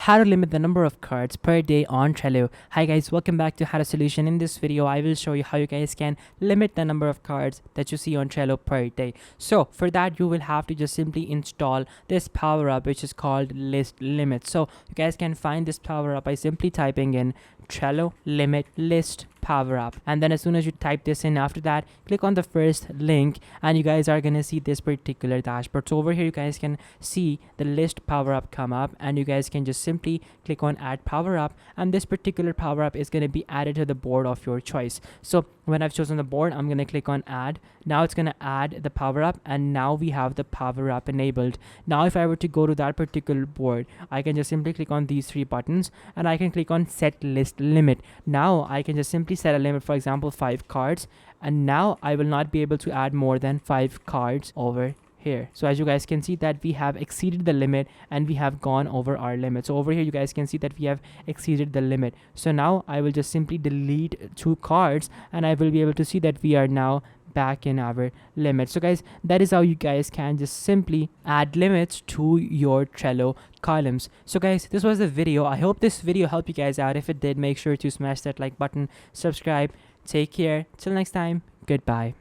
how to limit the number of cards per day on Trello. Hi guys, welcome back to How to Solution. In this video, I will show you how you guys can limit the number of cards that you see on Trello per day. So for that, you will have to just simply install this power up, which is called List Limit. So you guys can find this power up by simply typing in Trello limit list power up, and then as soon as you type this in, after that click on the first link and you guys are gonna see this particular dashboard. So over here you guys can see the list power up come up, and you guys can just simply click on add power up, and this particular power up is going to be added to the board of your choice. So when I've chosen the board, I'm going to click on add. Now it's going to add the power up, and now we have the power up enabled. Now if I were to go to that particular board, I can just simply click on these three buttons and I can click on set list limit. Now I can just simply set a limit, for example 5 cards, and now I will not be able to add more than 5 cards over here. So as you guys can see that we have exceeded the limit and we have gone over our limit. So over here you guys can see that we have exceeded the limit. So now I will just simply delete 2 cards and I will be able to see that we are now back in our limit. So guys, that is how you guys can just simply add limits to your Trello columns. So guys, this was the video. I hope this video helped you guys out. If it did, make sure to smash that like button, subscribe. Take care. Till next time, goodbye.